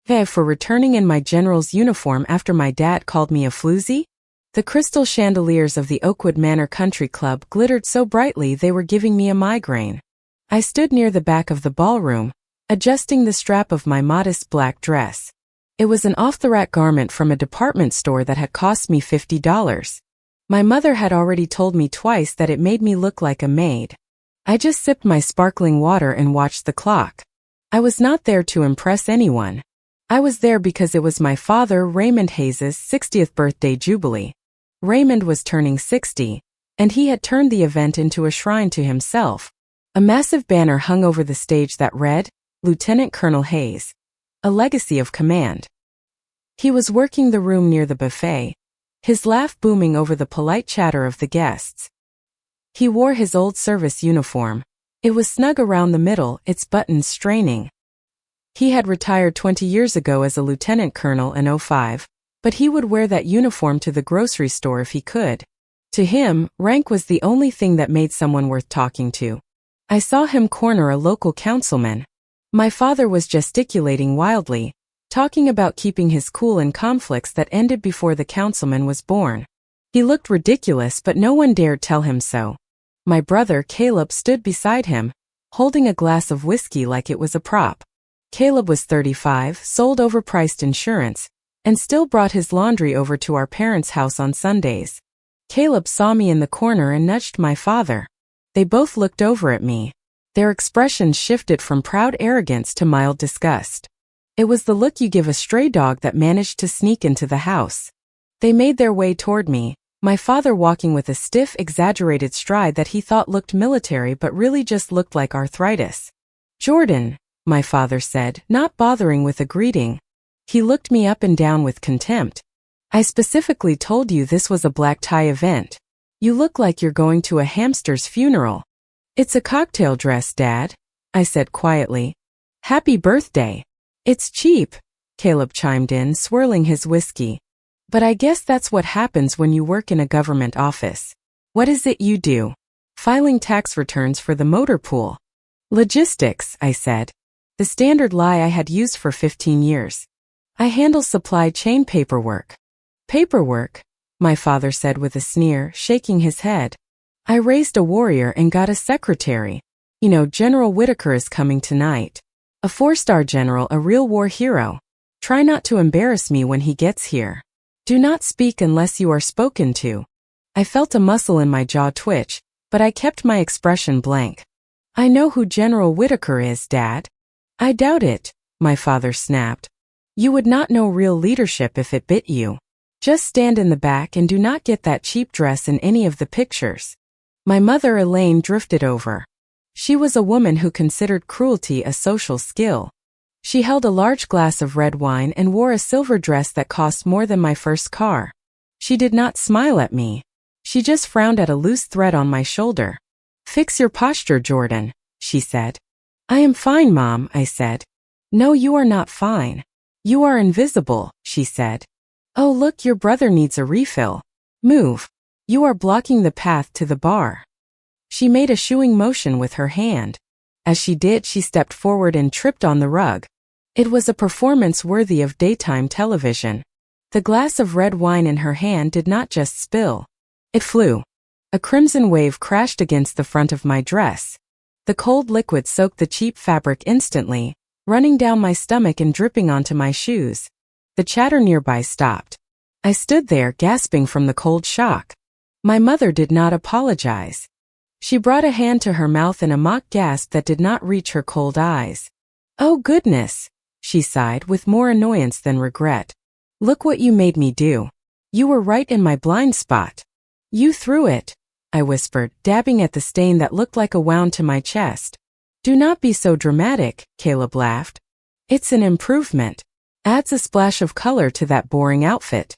For returning in my general's uniform after my dad called me a floozy? The crystal chandeliers of the Oakwood Manor Country Club glittered so brightly they were giving me a migraine. I stood near the back of the ballroom, adjusting the strap of my modest black dress. It was an off-the-rack garment from a department store that had cost me $50. My mother had already told me twice that it made me look like a maid. I just sipped my sparkling water and watched the clock. I was not there to impress anyone. I was there because it was my father Raymond Hayes's 60th birthday jubilee. Raymond was turning 60, and he had turned the event into a shrine to himself. A massive banner hung over the stage that read, Lieutenant Colonel Hayes, a legacy of command. He was working the room near the buffet, his laugh booming over the polite chatter of the guests. He wore his old service uniform. It was snug around the middle, its buttons straining. He had retired 20 years ago as a lieutenant colonel in '05, but he would wear that uniform to the grocery store if he could. To him, rank was the only thing that made someone worth talking to. I saw him corner a local councilman. My father was gesticulating wildly, talking about keeping his cool in conflicts that ended before the councilman was born. He looked ridiculous, but no one dared tell him so. My brother Caleb stood beside him, holding a glass of whiskey like it was a prop. Caleb was 35, sold overpriced insurance, and still brought his laundry over to our parents' house on Sundays. Caleb saw me in the corner and nudged my father. They both looked over at me. Their expressions shifted from proud arrogance to mild disgust. It was the look you give a stray dog that managed to sneak into the house. They made their way toward me, my father walking with a stiff, exaggerated stride that he thought looked military but really just looked like arthritis. "Jordan," my father said, not bothering with a greeting. He looked me up and down with contempt. "I specifically told you this was a black tie event. You look like you're going to a hamster's funeral." "It's a cocktail dress, Dad," I said quietly. "Happy birthday." "It's cheap," Caleb chimed in, swirling his whiskey. "But I guess that's what happens when you work in a government office. What is it you do?" "Filing tax returns for the motor pool." "Logistics," I said. The standard lie I had used for 15 years. "I handle supply chain paperwork." "Paperwork?" my father said with a sneer, shaking his head. "I raised a warrior and got a secretary. You know, General Whitaker is coming tonight. A 4-star general, a real war hero. Try not to embarrass me when he gets here. Do not speak unless you are spoken to." I felt a muscle in my jaw twitch, but I kept my expression blank. "I know who General Whitaker is, Dad." "I doubt it," my father snapped. "You would not know real leadership if it bit you. Just stand in the back and do not get that cheap dress in any of the pictures." My mother Elaine drifted over. She was a woman who considered cruelty a social skill. She held a large glass of red wine and wore a silver dress that cost more than my first car. She did not smile at me. She just frowned at a loose thread on my shoulder. "Fix your posture, Jordan," she said. "I am fine, Mom," I said. "No, you are not fine. You are invisible," she said. "Oh, look, your brother needs a refill. Move. You are blocking the path to the bar." She made a shooing motion with her hand. As she did, she stepped forward and tripped on the rug. It was a performance worthy of daytime television. The glass of red wine in her hand did not just spill. It flew. A crimson wave crashed against the front of my dress. The cold liquid soaked the cheap fabric instantly, running down my stomach and dripping onto my shoes. The chatter nearby stopped. I stood there, gasping from the cold shock. My mother did not apologize. She brought a hand to her mouth in a mock gasp that did not reach her cold eyes. "Oh goodness," she sighed with more annoyance than regret. "Look what you made me do. You were right in my blind spot." "You threw it," I whispered, dabbing at the stain that looked like a wound to my chest. "Do not be so dramatic," Caleb laughed. "It's an improvement. Adds a splash of color to that boring outfit."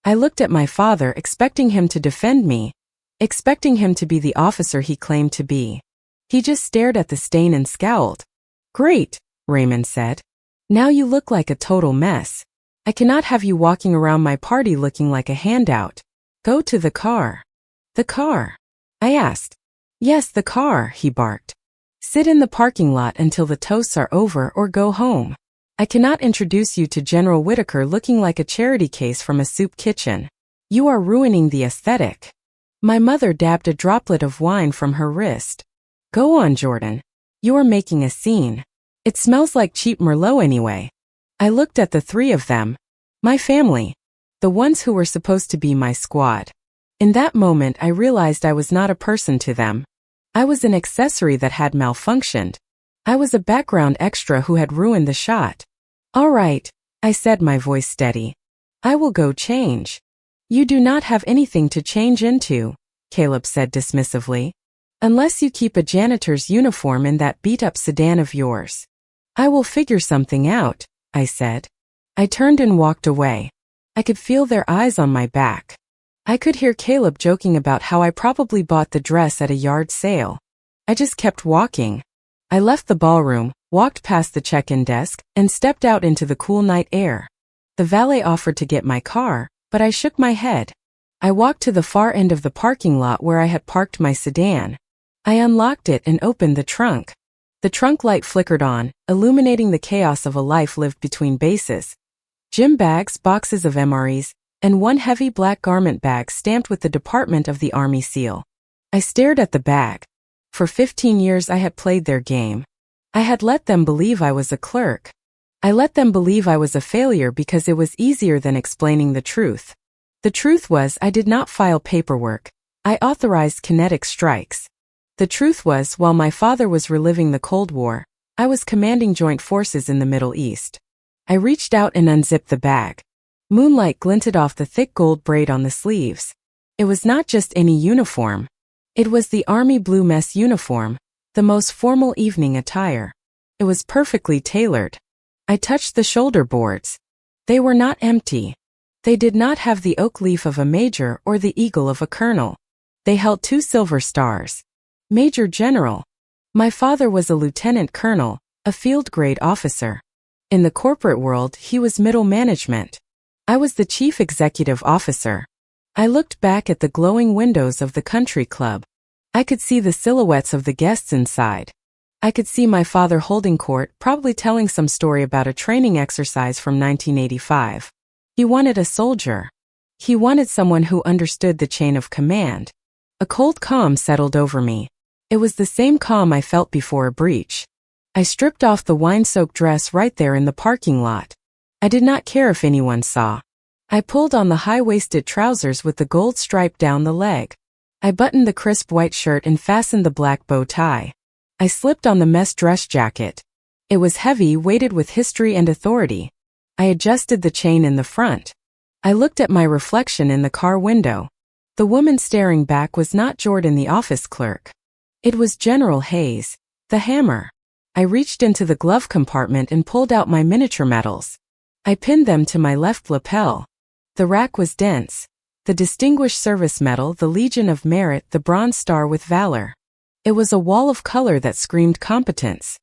I looked at my father, expecting him to defend me, expecting him to be the officer he claimed to be. He just stared at the stain and scowled. "Great," Raymond said. "Now you look like a total mess. I cannot have you walking around my party looking like a handout. Go to the car." "The car?" I asked. "Yes, the car," he barked. "Sit in the parking lot until the toasts are over or go home." I cannot introduce you to General Whitaker looking like a charity case from a soup kitchen. You are ruining the aesthetic. My mother dabbed a droplet of wine from her wrist. Go on, Jordan. You are making a scene. It smells like cheap Merlot anyway. I looked at the three of them. My family. The ones who were supposed to be my squad. In that moment I realized I was not a person to them. I was an accessory that had malfunctioned. I was a background extra who had ruined the shot. All right, I said, my voice steady. I will go change. You do not have anything to change into, Caleb said dismissively. Unless you keep a janitor's uniform in that beat-up sedan of yours. I will figure something out, I said. I turned and walked away. I could feel their eyes on my back. I could hear Caleb joking about how I probably bought the dress at a yard sale. I just kept walking. I left the ballroom, walked past the check-in desk, and stepped out into the cool night air. The valet offered to get my car, but I shook my head. I walked to the far end of the parking lot where I had parked my sedan. I unlocked it and opened the trunk. The trunk light flickered on, illuminating the chaos of a life lived between bases. Gym bags, boxes of MREs, and one heavy black garment bag stamped with the Department of the Army seal. I stared at the bag. For 15 years I had played their game. I had let them believe I was a clerk. I let them believe I was a failure because it was easier than explaining the truth. The truth was I did not file paperwork. I authorized kinetic strikes. The truth was, while my father was reliving the Cold War, I was commanding joint forces in the Middle East. I reached out and unzipped the bag. Moonlight glinted off the thick gold braid on the sleeves. It was not just any uniform. It was the Army blue mess uniform, the most formal evening attire. It was perfectly tailored. I touched the shoulder boards. They were not empty. They did not have the oak leaf of a major or the eagle of a colonel. They held 2 silver stars. Major General. My father was a lieutenant colonel, a field-grade officer. In the corporate world, he was middle management. I was the chief executive officer. I looked back at the glowing windows of the country club. I could see the silhouettes of the guests inside. I could see my father holding court, probably telling some story about a training exercise from 1985. He wanted a soldier. He wanted someone who understood the chain of command. A cold calm settled over me. It was the same calm I felt before a breach. I stripped off the wine-soaked dress right there in the parking lot. I did not care if anyone saw. I pulled on the high-waisted trousers with the gold stripe down the leg. I buttoned the crisp white shirt and fastened the black bow tie. I slipped on the mesh dress jacket. It was heavy, weighted with history and authority. I adjusted the chain in the front. I looked at my reflection in the car window. The woman staring back was not Jordan, the office clerk. It was General Hayes, the hammer. I reached into the glove compartment and pulled out my miniature medals. I pinned them to my left lapel. The rack was dense. The Distinguished Service Medal, the Legion of Merit, the Bronze Star with Valor. It was a wall of color that screamed competence.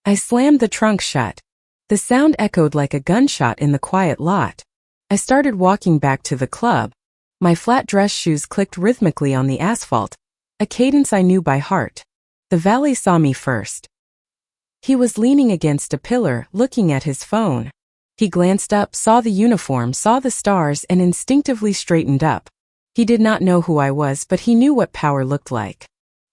I slammed the trunk shut. The sound echoed like a gunshot in the quiet lot. I started walking back to the club. My flat dress shoes clicked rhythmically on the asphalt, a cadence I knew by heart. The valet saw me first. He was leaning against a pillar, looking at his phone. He glanced up, saw the uniform, saw the stars, and instinctively straightened up. He did not know who I was, but he knew what power looked like.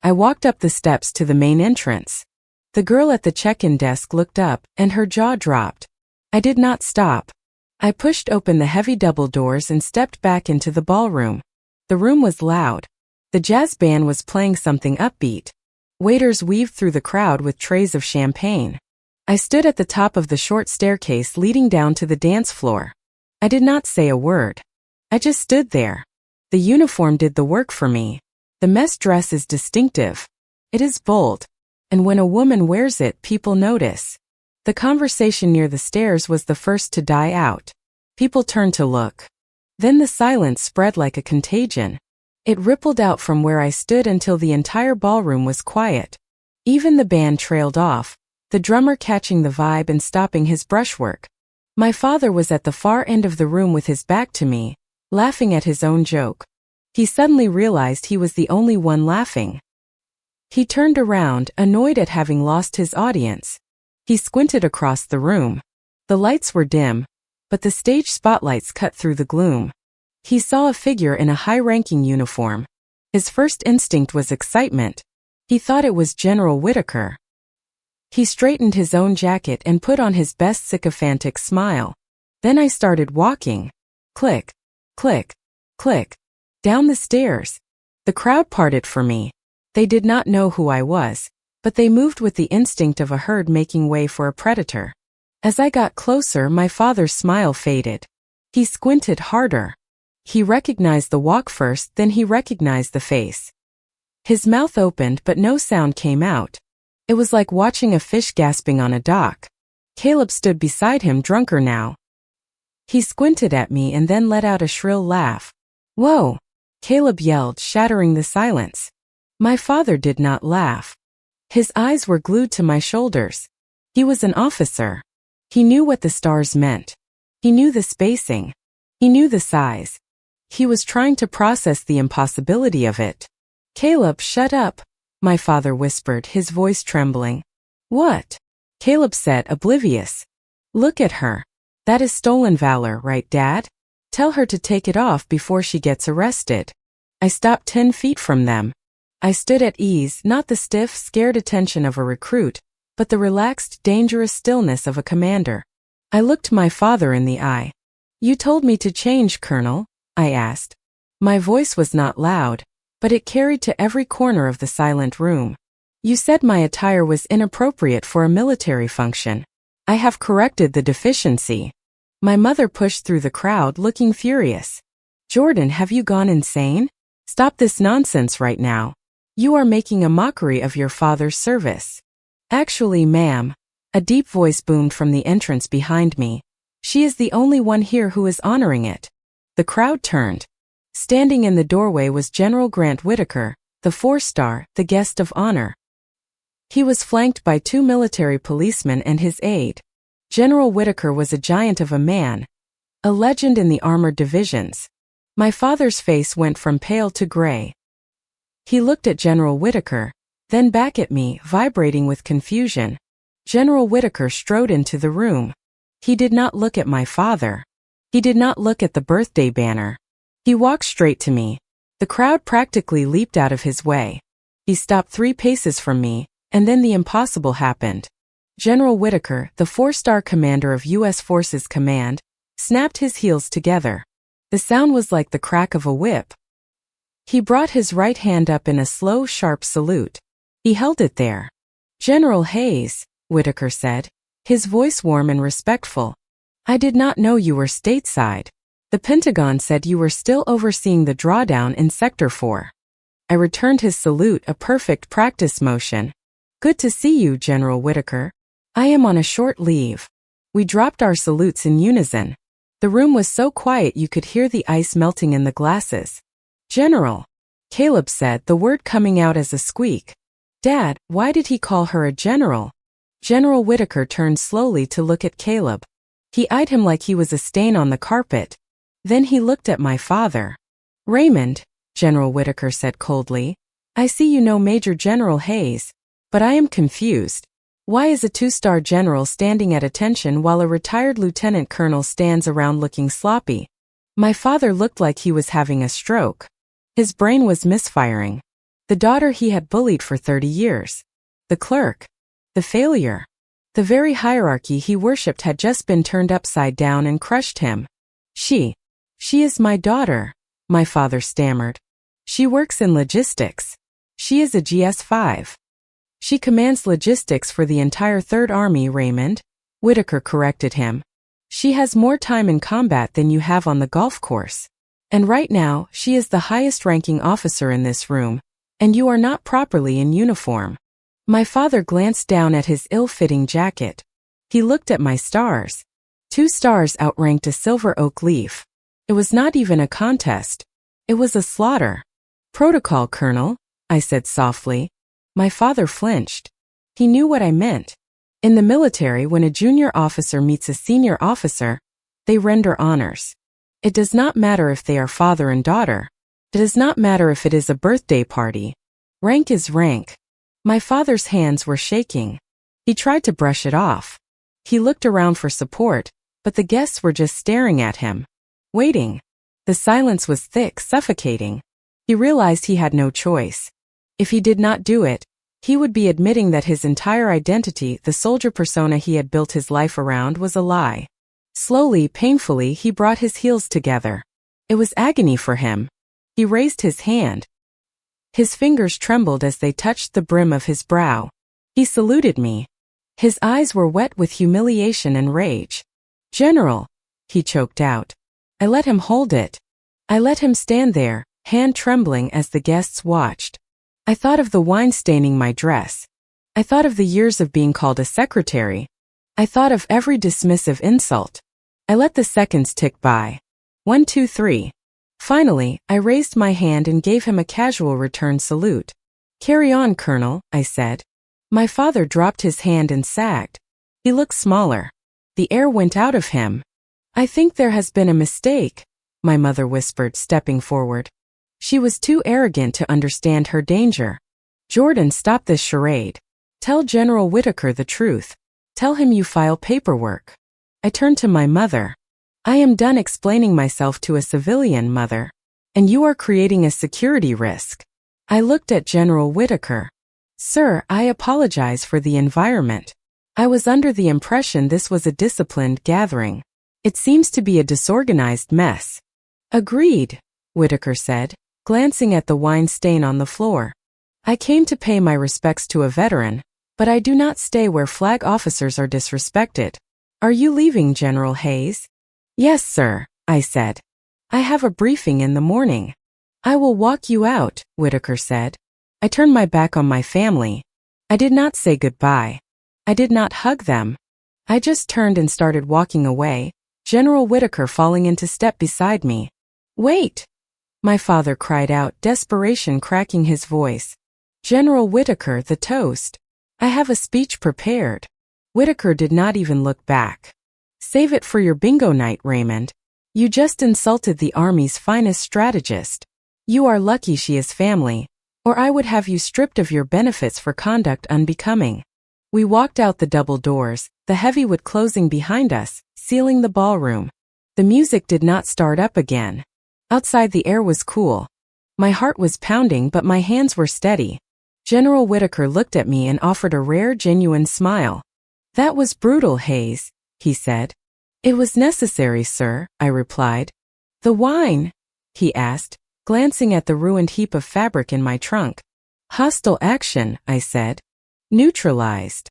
I walked up the steps to the main entrance. The girl at the check-in desk looked up, and her jaw dropped. I did not stop. I pushed open the heavy double doors and stepped back into the ballroom. The room was loud. The jazz band was playing something upbeat. Waiters weaved through the crowd with trays of champagne. I stood at the top of the short staircase leading down to the dance floor. I did not say a word. I just stood there. The uniform did the work for me. The mess dress is distinctive. It is bold. And when a woman wears it, people notice. The conversation near the stairs was the first to die out. People turned to look. Then the silence spread like a contagion. It rippled out from where I stood until the entire ballroom was quiet. Even the band trailed off, the drummer catching the vibe and stopping his brushwork. My father was at the far end of the room with his back to me, laughing at his own joke. He suddenly realized he was the only one laughing. He turned around, annoyed at having lost his audience. He squinted across the room. The lights were dim, but the stage spotlights cut through the gloom. He saw a figure in a high-ranking uniform. His first instinct was excitement. He thought it was General Whitaker. He straightened his own jacket and put on his best sycophantic smile. Then I started walking. Click, click, click, down the stairs. The crowd parted for me. They did not know who I was, but they moved with the instinct of a herd making way for a predator. As I got closer, my father's smile faded. He squinted harder. He recognized the walk first, then he recognized the face. His mouth opened, but no sound came out. It was like watching a fish gasping on a dock. Caleb stood beside him, drunker now. He squinted at me and then let out a shrill laugh. "Whoa!" Caleb yelled, shattering the silence. My father did not laugh. His eyes were glued to my shoulders. He was an officer. He knew what the stars meant. He knew the spacing. He knew the size. He was trying to process the impossibility of it. "Caleb, shut up," my father whispered, his voice trembling. "What?" Caleb said, oblivious. "Look at her. That is stolen valor, right, Dad? Tell her to take it off before she gets arrested." I stopped 10 feet from them. I stood at ease, not the stiff, scared attention of a recruit, but the relaxed, dangerous stillness of a commander. I looked my father in the eye. "You told me to change, Colonel," I asked. My voice was not loud, but it carried to every corner of the silent room. "You said my attire was inappropriate for a military function. I have corrected the deficiency." My mother pushed through the crowd, looking furious. "Jordan, have you gone insane? Stop this nonsense right now. You are making a mockery of your father's service." "Actually, ma'am," a deep voice boomed from the entrance behind me. "She is the only one here who is honoring it." The crowd turned. Standing in the doorway was General Grant Whitaker, the 4-star, the guest of honor. He was flanked by 2 military policemen and his aide. General Whitaker was a giant of a man, a legend in the armored divisions. My father's face went from pale to gray. He looked at General Whitaker, then back at me, vibrating with confusion. General Whitaker strode into the room. He did not look at my father. He did not look at the birthday banner. He walked straight to me. The crowd practically leaped out of his way. He stopped 3 paces from me, and then the impossible happened. General Whitaker, the 4-star commander of U.S. Forces Command, snapped his heels together. The sound was like the crack of a whip. He brought his right hand up in a slow, sharp salute. He held it there. "General Hayes," Whitaker said, his voice warm and respectful. "I did not know you were stateside. The Pentagon said you were still overseeing the drawdown in Sector 4. I returned his salute, a perfect practice motion. "Good to see you, General Whitaker. I am on a short leave." We dropped our salutes in unison. The room was so quiet you could hear the ice melting in the glasses. "General," Caleb said, the word coming out as a squeak. "Dad, why did he call her a general?" General Whitaker turned slowly to look at Caleb. He eyed him like he was a stain on the carpet. Then he looked at my father. "Raymond," General Whitaker said coldly, "I see you know Major General Hayes, but I am confused. Why is a 2-star general standing at attention while a retired lieutenant colonel stands around looking sloppy?" My father looked like he was having a stroke. His brain was misfiring. The daughter he had bullied for 30 years. The clerk. The failure. The very hierarchy he worshipped had just been turned upside down and crushed him. She is my daughter," my father stammered. "She works in logistics. She is a GS-5. She commands logistics for the entire Third Army, Raymond," Whitaker corrected him. "She has more time in combat than you have on the golf course. And right now, she is the highest-ranking officer in this room, and you are not properly in uniform." My father glanced down at his ill-fitting jacket. He looked at my stars. 2 stars outranked a silver oak leaf. It was not even a contest. It was a slaughter. "Protocol, Colonel," I said softly. My father flinched. He knew what I meant. In the military, when a junior officer meets a senior officer, they render honors. It does not matter if they are father and daughter. It does not matter if it is a birthday party. Rank is rank. My father's hands were shaking. He tried to brush it off. He looked around for support, but the guests were just staring at him. Waiting. The silence was thick, suffocating. He realized he had no choice. If he did not do it, he would be admitting that his entire identity, the soldier persona he had built his life around, was a lie. Slowly, painfully, he brought his heels together. It was agony for him. He raised his hand. His fingers trembled as they touched the brim of his brow. He saluted me. His eyes were wet with humiliation and rage. "General," he choked out. I let him hold it. I let him stand there, hand trembling as the guests watched. I thought of the wine staining my dress. I thought of the years of being called a secretary. I thought of every dismissive insult. I let the seconds tick by. 1, 2, 3. Finally, I raised my hand and gave him a casual return salute. "Carry on, Colonel," I said. My father dropped his hand and sagged. He looked smaller. The air went out of him. "I think there has been a mistake," my mother whispered, stepping forward. She was too arrogant to understand her danger. "Jordan, stop this charade. Tell General Whitaker the truth. Tell him you file paperwork." I turned to my mother. "I am done explaining myself to a civilian, Mother. And you are creating a security risk." I looked at General Whitaker. "Sir, I apologize for the environment. I was under the impression this was a disciplined gathering. It seems to be a disorganized mess." "Agreed," Whitaker said, glancing at the wine stain on the floor. "I came to pay my respects to a veteran, but I do not stay where flag officers are disrespected. Are you leaving, General Hayes?" "Yes, sir," I said. "I have a briefing in the morning." "I will walk you out," Whitaker said. I turned my back on my family. I did not say goodbye. I did not hug them. I just turned and started walking away, General Whitaker falling into step beside me. "Wait!" my father cried out, desperation cracking his voice. "General Whitaker, the toast. I have a speech prepared." Whitaker did not even look back. "Save it for your bingo night, Raymond. You just insulted the Army's finest strategist. You are lucky she is family, or I would have you stripped of your benefits for conduct unbecoming." We walked out the double doors, the heavy wood closing behind us, sealing the ballroom. The music did not start up again. Outside the air was cool. My heart was pounding, but my hands were steady. General Whitaker looked at me and offered a rare, genuine smile. "That was brutal, Hayes," he said. "It was necessary, sir," I replied. "The wine?" he asked, glancing at the ruined heap of fabric in my trunk. "Hostile action," I said. "Neutralized."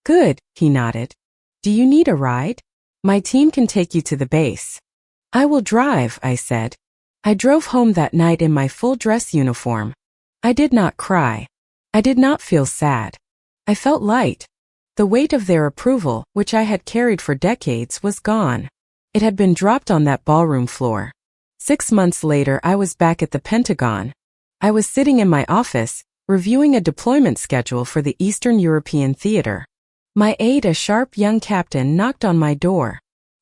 "Good," he nodded. "Do you need a ride? My team can take you to the base." "I will drive," I said. I drove home that night in my full dress uniform. I did not cry. I did not feel sad. I felt light. The weight of their approval, which I had carried for decades, was gone. It had been dropped on that ballroom floor. 6 months later, I was back at the Pentagon. I was sitting in my office, reviewing a deployment schedule for the Eastern European theater. My aide, a sharp young captain, knocked on my door.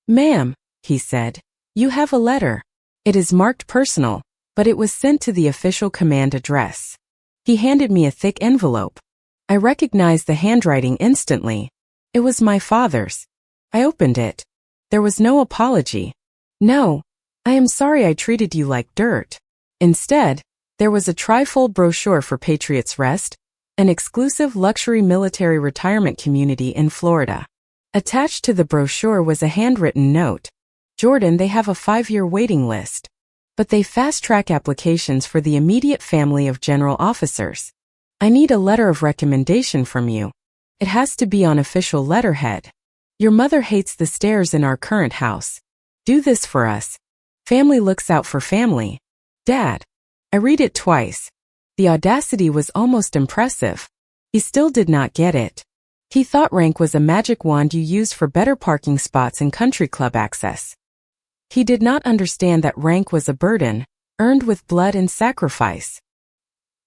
"Ma'am," he said, "you have a letter. It is marked personal, but it was sent to the official command address." He handed me a thick envelope. I recognized the handwriting instantly. It was my father's. I opened it. There was no apology. "No, I am sorry I treated you like dirt." Instead, there was a trifold brochure for Patriots Rest, an exclusive luxury military retirement community in Florida. Attached to the brochure was a handwritten note. "Jordan, they have a 5-year waiting list, but they fast-track applications for the immediate family of general officers. I need a letter of recommendation from you. It has to be on official letterhead. Your mother hates the stairs in our current house. Do this for us. Family looks out for family. Dad." I read it twice. The audacity was almost impressive. He still did not get it. He thought rank was a magic wand you used for better parking spots and country club access. He did not understand that rank was a burden, earned with blood and sacrifice.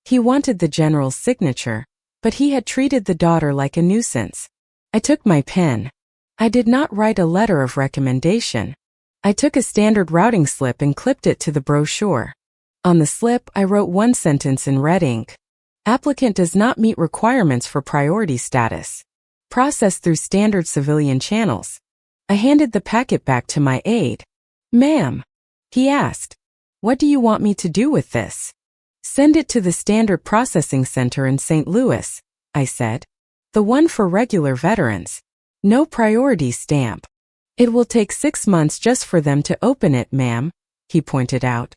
He wanted the general's signature, but he had treated the daughter like a nuisance. I took my pen. I did not write a letter of recommendation. I took a standard routing slip and clipped it to the brochure. On the slip, I wrote one sentence in red ink. "Applicant does not meet requirements for priority status. processed through standard civilian channels. I handed the packet back to my aide. "Ma'am," he asked, "what do you want me to do with this?" "Send it to the Standard Processing Center in St. Louis," I said. "The one for regular veterans. No priority stamp." "It will take 6 months just for them to open it, ma'am," he pointed out.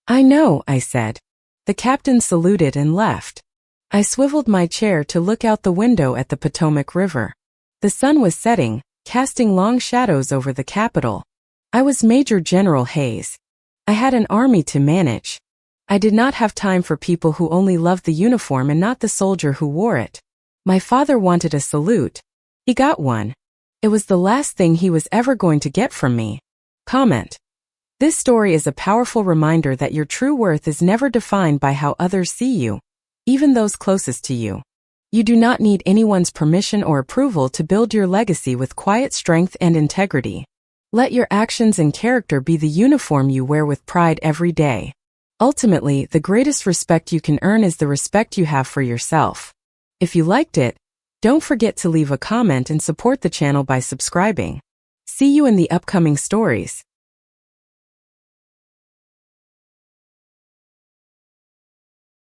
"I know," I said. The captain saluted and left. I swiveled my chair to look out the window at the Potomac River. The sun was setting, casting long shadows over the Capitol. I was Major General Hayes. I had an army to manage. I did not have time for people who only loved the uniform and not the soldier who wore it. My father wanted a salute. He got one. It was the last thing he was ever going to get from me. Comment. This story is a powerful reminder that your true worth is never defined by how others see you, even those closest to you. You do not need anyone's permission or approval to build your legacy with quiet strength and integrity. Let your actions and character be the uniform you wear with pride every day. Ultimately, the greatest respect you can earn is the respect you have for yourself. If you liked it, don't forget to leave a comment and support the channel by subscribing. See you in the upcoming stories.